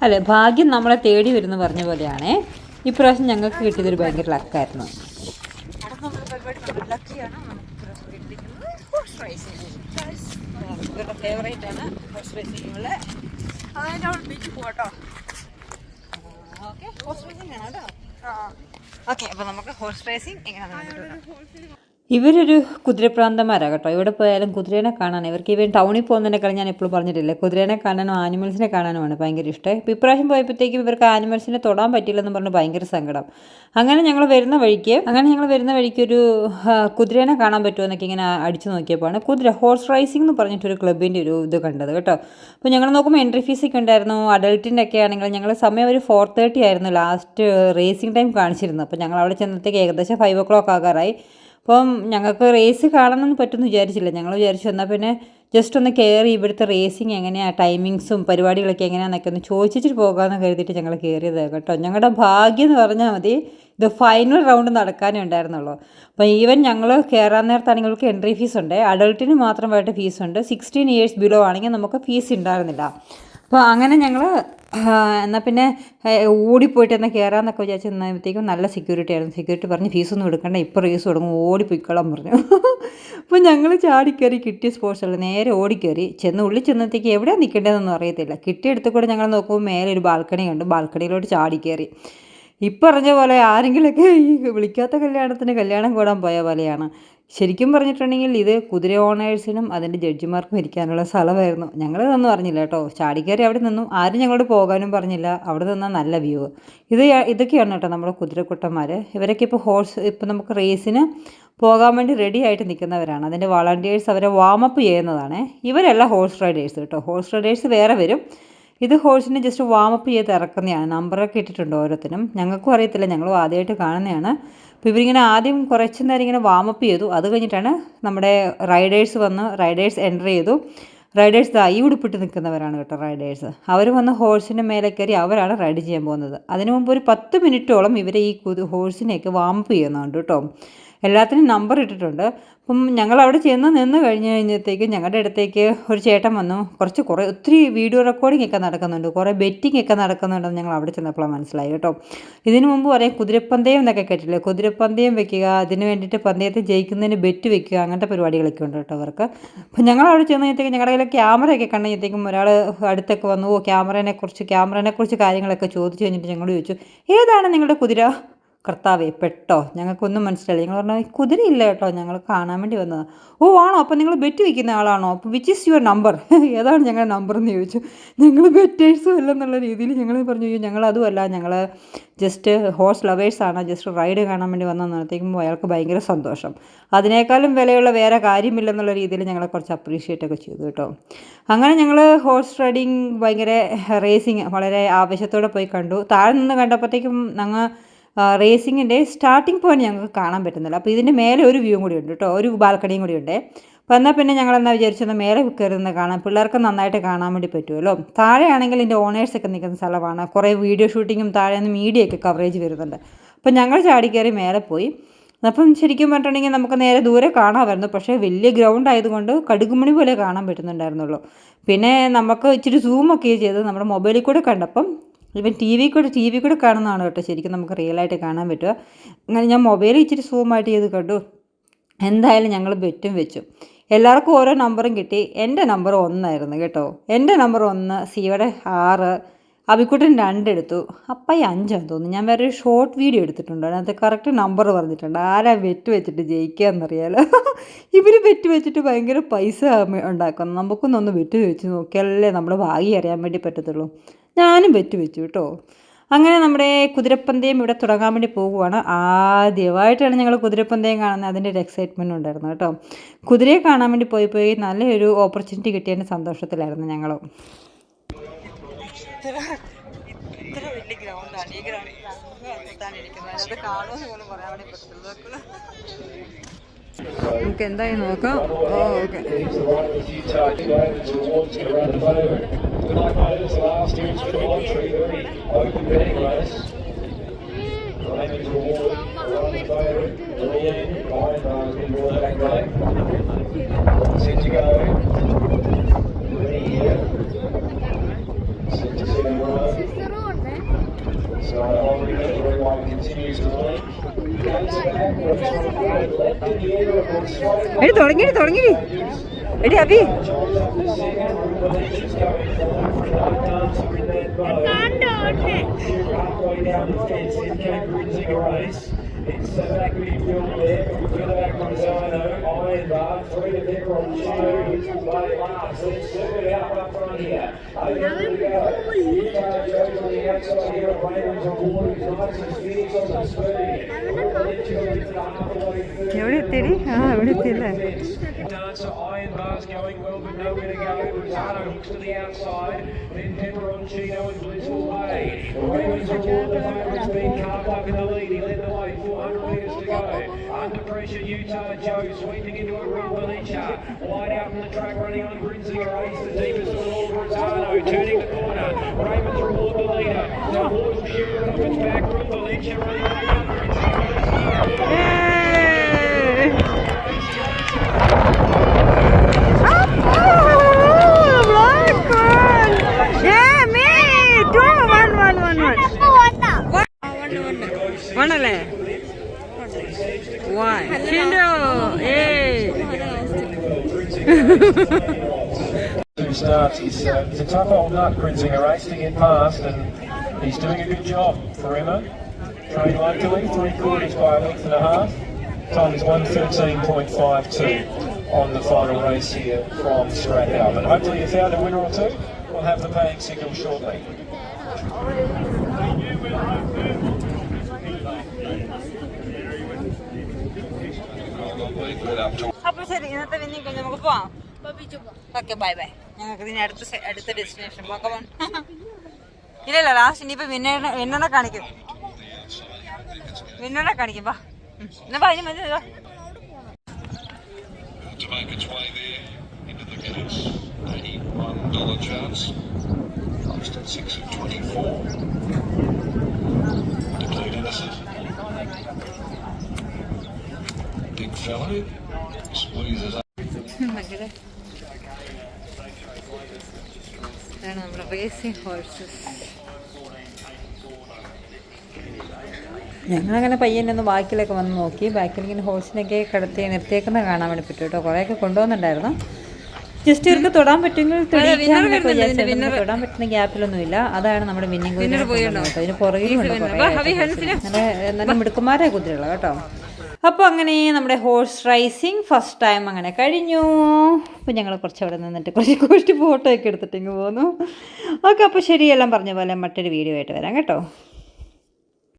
അല്ലേ, ഭാഗ്യം നമ്മളെ തേടി വരുന്നു പറഞ്ഞ പോലെയാണ്. ഇപ്രാവശ്യം ഞങ്ങൾക്ക് കിട്ടിയതൊരു ഭയങ്കര ലക്കായിരുന്നു. ഫേവറേറ്റ് ആണ് ഹോഴ്സ് റേസിംഗ്. ഓക്കെ, അപ്പോൾ നമുക്ക് ഹോഴ്സ് റേസിംഗ് എങ്ങനെയാണെന്ന്. ഇവരൊരു കുതിരപ്രാന്തന്മാരാണ് കേട്ടോ. ഇവിടെ പോയാലും കുതിരേനെ കാണാൻ ഇവർക്ക്. ഇവൻ ടൗണിൽ പോകുന്നതിനേക്കാളും ഞാൻ എപ്പോഴും പറഞ്ഞിട്ടില്ലേ, കുതിരേനെ കാണാനും ആനിമൽസിനെ കാണാനുമാണ് ഭയങ്കര ഇഷ്ടം. ഇപ്പോൾ ഇപ്രാവശ്യം പോയപ്പോഴത്തേക്കും ഇവർക്ക് ആനിമൽസിനെ തൊടാൻ പറ്റില്ലെന്ന് പറഞ്ഞ് ഭയങ്കര സങ്കടം. അങ്ങനെ ഞങ്ങൾ വരുന്ന വഴിക്ക് ഒരു കുതിരേനെ കാണാൻ പറ്റുമോ എന്നൊക്കെ ഇങ്ങനെ അടിച്ചു നോക്കിയപ്പോഴാണ് ഹോഴ്സ് റൈസിംഗ് എന്ന് പറഞ്ഞിട്ടൊരു ക്ലബിൻ്റെ ഒരു ഇത് കണ്ടത് കേട്ടോ. അപ്പോൾ ഞങ്ങൾ നോക്കുമ്പോൾ എൻട്രി ഫീസൊക്കെ ഉണ്ടായിരുന്നു. അഡൾട്ടിൻ്റെ ഒക്കെ ആണെങ്കിൽ ഞങ്ങൾ സമയം ഒരു 4:30 ആയിരുന്നു ലാസ്റ്റ് റേസിംഗ് ടൈം കാണിച്ചിരുന്നു. അപ്പോൾ ഞങ്ങൾ അവിടെ ചെന്നത്തേക്ക് ഏകദേശം 5 o'clock ആകാറായി. അപ്പം ഞങ്ങൾക്ക് റേസ് കാണണമെന്ന് പറ്റുമെന്ന് വിചാരിച്ചില്ല. ഞങ്ങൾ വിചാരിച്ചു എന്നാൽ പിന്നെ ജസ്റ്റ് ഒന്ന് കയറി ഇവിടുത്തെ റേസിങ് എങ്ങനെയാണ്, ടൈമിങ്സും പരിപാടികളൊക്കെ എങ്ങനെയാണെന്നൊക്കെ ഒന്ന് ചോദിച്ചിട്ട് പോകാമെന്ന് കരുതിയിട്ട് ഞങ്ങൾ കയറിയത് കേട്ടോ. ഞങ്ങളുടെ ഭാഗ്യം എന്ന് പറഞ്ഞാൽ മതി, ഇത് ഫൈനൽ റൗണ്ട് നടക്കാനേ ഉണ്ടായിരുന്നുള്ളൂ. അപ്പോൾ ഈവൻ ഞങ്ങൾ കയറാൻ നേരത്താണെങ്കിൽ നിങ്ങൾക്ക് എൻട്രി ഫീസ് ഉണ്ട്. അഡൾട്ടിന് മാത്രമായിട്ട് ഫീസുണ്ട്. 16 years ബിലോ ആണെങ്കിൽ നമുക്ക് ഫീസ് ഉണ്ടായിരുന്നില്ല. അപ്പോൾ അങ്ങനെ ഞങ്ങൾ എന്നാൽ പിന്നെ ഓടിപ്പോയിട്ട് എന്നാൽ കയറാമെന്നൊക്കെ വിചാരിച്ച് നിന്നപ്പോഴത്തേക്കും നല്ല സെക്യൂരിറ്റി ആയിരുന്നു. സെക്യൂരിറ്റി പറഞ്ഞ് ഫീസൊന്നും എടുക്കണ്ട, ഇപ്പോൾ റേസ് തുടങ്ങും, ഓടിപ്പോയിക്കോളാൻ പറഞ്ഞു. അപ്പോൾ ഞങ്ങൾ ചാടിക്കയറി കിട്ടിയ സ്പോർട്സുകൾ നേരെ ഓടിക്കയറി ഉള്ളിൽ ചെന്നത്തേക്ക് എവിടെയാണ് നിൽക്കേണ്ടതെന്നൊന്നും അറിയത്തില്ല. കിട്ടിയെടുത്ത് കൂടെ ഞങ്ങൾ നോക്കുമ്പോൾ മേലെ ഒരു ബാൽക്കണി ഉണ്ട്. ബാൽക്കണിയിലോട്ട് ചാടിക്കയറി. ഇപ്പം പറഞ്ഞ പോലെ ആരെങ്കിലുമൊക്കെ ഈ വിളിക്കാത്ത കല്യാണം കൂടാൻ പോയ പോലെയാണ്. ശരിക്കും പറഞ്ഞിട്ടുണ്ടെങ്കിൽ ഇത് കുതിര ഓണേഴ്സിനും അതിൻ്റെ ജഡ്ജിമാർക്കും ഇരിക്കാനുള്ള സ്ഥലമായിരുന്നു. ഞങ്ങളിതൊന്നും അറിഞ്ഞില്ല കേട്ടോ. ചാടിക്കയറി അവിടെ നിന്നും ആരും ഞങ്ങളോട് പോകാനും പറഞ്ഞില്ല. അവിടെ നിന്നാൽ നല്ല വ്യൂ. ഇതൊക്കെയാണ് കേട്ടോ നമ്മുടെ കുതിരക്കുട്ടന്മാർ. ഇവരൊക്കെ ഇപ്പോൾ നമുക്ക് റേസിന് പോകാൻ വേണ്ടി റെഡി ആയിട്ട് നിൽക്കുന്നവരാണ്. അതിൻ്റെ വളണ്ടിയേഴ്സ് അവരെ വാമപ്പ് ചെയ്യുന്നതാണ്. ഇവരല്ല ഹോഴ്സ് റൈഡേഴ്സ് കേട്ടോ. ഹോഴ്സ് റൈഡേഴ്സ് വേറെ വരും. ഇത് ഹോഴ്സിനെ ജസ്റ്റ് വാമപ്പ് ചെയ്ത് ഇറക്കുന്നതാണ്. നമ്പറൊക്കെ ഇട്ടിട്ടുണ്ട് ഓരോരുത്തരും. ഞങ്ങൾക്കും അറിയത്തില്ല, ഞങ്ങളും ആദ്യമായിട്ട് കാണുന്നതാണ്. അപ്പോൾ ഇവരിങ്ങനെ ആദ്യം കുറച്ച് നേരം ഇങ്ങനെ വാമപ്പ് ചെയ്തു. അത് കഴിഞ്ഞിട്ടാണ് നമ്മുടെ റൈഡേഴ്സ് എൻ്റർ ചെയ്തു. റൈഡേഴ്സ് ഈ ഉടുപ്പിട്ട് നിൽക്കുന്നവരാണ് കേട്ടോ റൈഡേഴ്സ്. അവർ വന്ന് ഹോഴ്സിൻ്റെ മേലെ കയറി അവരാണ് റൈഡ് ചെയ്യാൻ പോകുന്നത്. അതിനു മുമ്പ് ഒരു 10 മിനിറ്റോളം ഇവരെ ഈ ഹോഴ്സിനെയൊക്കെ വാമപ്പ് ചെയ്യുന്നുണ്ട് കേട്ടോ. എല്ലാത്തിനും നമ്പർ ഇട്ടിട്ടുണ്ട്. അപ്പം ഞങ്ങൾ അവിടെ നിന്ന് കഴിഞ്ഞപ്പോഴത്തേക്കും ഞങ്ങളുടെ അടുത്തേക്ക് ഒരു ചേട്ടൻ വന്നു. ഒത്തിരി വീഡിയോ റെക്കോർഡിംഗ് ഒക്കെ നടക്കുന്നുണ്ട്, കുറേ ബെറ്റിംഗ് ഒക്കെ നടക്കുന്നുണ്ടെന്ന് ഞങ്ങൾ അവിടെ ചെന്നപ്പോഴാണ് മനസ്സിലായി കേട്ടോ. ഇതിനു മുമ്പ് പറയും കുതിരപ്പന്തയം എന്നൊക്കെ കേട്ടില്ലേ, കുതിരപ്പന്തയം വെക്കുക, അതിന് വേണ്ടിയിട്ട് പന്തയത്തിൽ ജയിക്കുന്നതിന് ബെറ്റ് വെക്കുക, അങ്ങനത്തെ പരിപാടികളൊക്കെ ഉണ്ട് കേട്ടോ അവർക്ക്. അപ്പം ഞങ്ങൾ അവിടെ ചെന്നപ്പോഴത്തേക്കും ഞങ്ങളുടെ കയ്യിൽ ക്യാമറയൊക്കെ കണ്ടപ്പോഴത്തേക്കും ഒരാൾ അടുത്തൊക്കെ വന്നു. ക്യാമറേനെക്കുറിച്ച് കാര്യങ്ങളൊക്കെ ചോദിച്ചു കഴിഞ്ഞിട്ട് ഞങ്ങളോട് ചോദിച്ചു, ഏതാണ് നിങ്ങളുടെ കുതിര? കർത്താവേ പെട്ടോ, ഞങ്ങൾക്കൊന്നും മനസ്സിലായില്ല. ഞങ്ങൾ പറഞ്ഞു കുതിരയില്ല കേട്ടോ, ഞങ്ങൾ കാണാൻ വേണ്ടി വന്നതാണ്. ഓ ആണോ, അപ്പോൾ നിങ്ങൾ ബെറ്റ് വയ്ക്കുന്ന ആളാണോ? അപ്പോൾ വിച്ച് ഈസ് യുവർ നമ്പർ? ഏതാണ് ഞങ്ങളുടെ നമ്പർ എന്ന് ചോദിച്ചു. ഞങ്ങൾ ബെറ്റേഴ്സും അല്ലെന്നുള്ള രീതിയിൽ ഞങ്ങൾ പറഞ്ഞു, ഞങ്ങൾ അതുമല്ല, ഞങ്ങൾ ജസ്റ്റ് ഹോഴ്സ് ലവേഴ്സാണ്, ജസ്റ്റ് റൈഡ് കാണാൻ വേണ്ടി വന്നപ്പോഴത്തേക്കും അയാൾക്ക് ഭയങ്കര സന്തോഷം. അതിനേക്കാളും വിലയുള്ള വേറെ കാര്യമില്ലെന്നുള്ള രീതിയിൽ ഞങ്ങളെ കുറച്ച് അപ്രീഷിയേറ്റ് ഒക്കെ ചെയ്തു കേട്ടോ. അങ്ങനെ ഞങ്ങൾ ഹോഴ്സ് റൈഡിങ് റേസിങ് വളരെ ആവേശത്തോടെ പോയി കണ്ടു. താഴെ നിന്ന് കണ്ടപ്പോഴത്തേക്കും ഞങ്ങൾ റേസിങ്ങിൻ്റെ സ്റ്റാർട്ടിംഗ് പോയിന്റ് ഞങ്ങൾക്ക് കാണാൻ പറ്റുന്നില്ല. അപ്പോൾ ഇതിൻ്റെ മേലെ ഒരു വ്യൂ കൂടി ഉണ്ട് കേട്ടോ, ഒരു ബാൽക്കണിയും കൂടി ഉണ്ട്. അപ്പോൾ എന്നാൽ പിന്നെ ഞങ്ങളെന്നാൽ വിചാരിച്ചത് മേലെ കയറി നിന്ന് കാണാം, പിള്ളേർക്ക് നന്നായിട്ട് കാണാൻ വേണ്ടി പറ്റുമല്ലോ. താഴെയാണെങ്കിൽ ഇതിൻ്റെ ഓണേഴ്സൊക്കെ നിൽക്കുന്ന സ്ഥലമാണ്. കുറേ വീഡിയോ ഷൂട്ടിങ്ങും താഴെ നിന്ന് മീഡിയയൊക്കെ കവറേജ് വരുന്നുണ്ട്. അപ്പോൾ ഞങ്ങൾ ചാടിക്കയറി മേലെ പോയി. അപ്പം ശരിക്കും പറഞ്ഞിട്ടുണ്ടെങ്കിൽ നമുക്ക് നേരെ ദൂരെ കാണാമായിരുന്നു. പക്ഷേ വലിയ ഗ്രൗണ്ട് ആയതുകൊണ്ട് കടുകുമണി പോലെ കാണാൻ പറ്റുന്നുണ്ടായിരുന്നുള്ളൂ. പിന്നെ നമുക്ക് ഇച്ചിരി സൂമൊക്കെ ചെയ്ത് നമ്മുടെ മൊബൈലിൽ കൂടെ കണ്ടപ്പം ഇവൻ ടി വി കൂടെ കാണുന്നതാണ് കേട്ടോ ശരിക്കും നമുക്ക് റിയലായിട്ട് കാണാൻ പറ്റുക. അങ്ങനെ ഞാൻ മൊബൈലിൽ ഇച്ചിരി സൂമായിട്ട് ചെയ്ത് കണ്ടു. എന്തായാലും ഞങ്ങൾ ബെറ്റും വെച്ചു. എല്ലാവർക്കും ഓരോ നമ്പറും കിട്ടി. എൻ്റെ നമ്പർ 1 ആയിരുന്നു കേട്ടോ. എൻ്റെ നമ്പർ 1, സിയുടെ 6, അബിക്കുട്ടൻ 2 എടുത്തു, അപ്പായി 5 തോന്നുന്നു. ഞാൻ വേറെ ഒരു ഷോർട്ട് വീഡിയോ എടുത്തിട്ടുണ്ട്, അതിനകത്ത് കറക്റ്റ് നമ്പർ പറഞ്ഞിട്ടുണ്ട്. ആരാ ബെറ്റ് വെച്ചിട്ട് ജയിക്കുക എന്നറിയാലോ. ഇവർ ബെറ്റ് വെച്ചിട്ട് ഭയങ്കര പൈസ ഉണ്ടാക്കുന്നു. നമുക്കൊന്നൊന്ന് ബെറ്റ് വെച്ച് നോക്കിയാലല്ലേ നമ്മുടെ ഭാഗ്യം അറിയാൻ വേണ്ടി പറ്റത്തുള്ളൂ. ഞാനും ബെറ്റ് വെച്ചു കേട്ടോ. അങ്ങനെ നമ്മുടെ കുതിരപ്പന്തയം ഇവിടെ തുടങ്ങാൻ വേണ്ടി പോകുവാണ്. ആദ്യമായിട്ടാണ് ഞങ്ങൾ കുതിരപ്പന്തയം കാണുന്നത്. അതിൻ്റെ ഒരു എക്സൈറ്റ്മെൻറ്റ് ഉണ്ടായിരുന്നു കേട്ടോ. കുതിരയെ കാണാൻ വേണ്ടി പോയി നല്ലൊരു ഓപ്പർച്യൂണിറ്റി കിട്ടിയതിൻ്റെ സന്തോഷത്തിലായിരുന്നു ഞങ്ങൾ. ഇത്ര വലിയ ഗ്രൗണ്ടാണ് ഈ ഗ്രൗണ്ടിൽ അത് കാണുമെന്ന് പോലും പറയാൻ വേണ്ടി പറ്റത്തില്ല. നമുക്ക് എന്തായി നോക്കാം. ഓക്കെ, എടി തുടങ്ങി എടി Abi It's the back midfield there, further back from Zino, Ironbark, through to Pepper on show, who's the way last, let's circle it up front here, over to go, Utah Joe's on the outside here, at Raymond's on board, who's nice and fierce on the speed, എവിടെ എത്തിയടി എവിടെ എത്തിയല്ലേ Dancer, Ironbark's going well, but nowhere to go, Rosado hooks to the outside, then Pepper on Chino and Blissful Bay, Raymond's on board, the favourite's been carved up in the lead, he led the way, 400 metres to go. Under pressure, Utah Joe sweeping into a run, Valencia. Wide out from the track, running on Grinzinger Ace, the deepest of all, Rosado turning the corner. Raymond through all the leader. Now Ward will shoot it off its back from Valencia, running on വണ്ണല്ലേ Two starts. He's a tough old nut, Grinzinger Ace, to get past, and he's doing a good job for Emma. Trained locally, 3/4 by a length and a half. Time is 1:13.52 on the final race here from Strathow. But hopefully you found a winner or two. We'll have the paying signal shortly. അപ്പോൾ ശരി ഇന്നത്തെ winning കഴിഞ്ഞ് നമുക്ക് പോവാം okay bye ഞങ്ങൾക്ക് ഇതിന് അടുത്ത destination പോകാം ഇല്ലല്ല ലാസ്റ്റ് ഇനിയിപ്പോൾ വിന്നറെ കാണിക്കും വാ എന്നാ അതിന് മതി To make its way there into the Guinness, $81 chance, priced at 6.24. Declared innocent. Big fellow, squeezes up. ഇതാണ് നമ്മുടെ റേസിംഗ് ഹോഴ്സസ്. ഞങ്ങളങ്ങനെ പയ്യനൊന്ന് ബാക്കിലൊക്കെ വന്ന് നോക്കി. ബാക്കിൽ ഇങ്ങനെ ഹോഴ്സിനൊക്കെ കിടത്തി നിർത്തിയേക്കുന്ന കാണാൻ വേണ്ടി പറ്റും കേട്ടോ. കുറേയൊക്കെ കൊണ്ടുവന്നിട്ടുണ്ടായിരുന്നു. ജസ്റ്റ് ഇവർക്ക് തൊടാൻ പറ്റുമെങ്കിൽ തൊടാൻ പറ്റുന്ന ഗ്യാപ്പിലൊന്നുമില്ല. അതാണ് നമ്മുടെ വിന്നിങ് കുതിര കേട്ടോ. ഇതിന് പുറകിലുണ്ട് നല്ല മിടുക്കന്മാരായ കുതിരകളാണ് കേട്ടോ. അപ്പോൾ അങ്ങനെ നമ്മുടെ ഹോഴ്സ് റൈസിങ് ഫസ്റ്റ് ടൈം അങ്ങനെ കഴിഞ്ഞു. അപ്പോൾ ഞങ്ങൾ കുറച്ച് അവിടെ നിന്നിട്ട് കുറച്ച് ഫോട്ടോ ഒക്കെ എടുത്തിട്ട് ഇങ്ങ് പോന്നു. ഓക്കെ അപ്പോൾ ശരിയെല്ലാം പറഞ്ഞ പോലെ മറ്റൊരു വീഡിയോ ആയിട്ട് വരാം കേട്ടോ.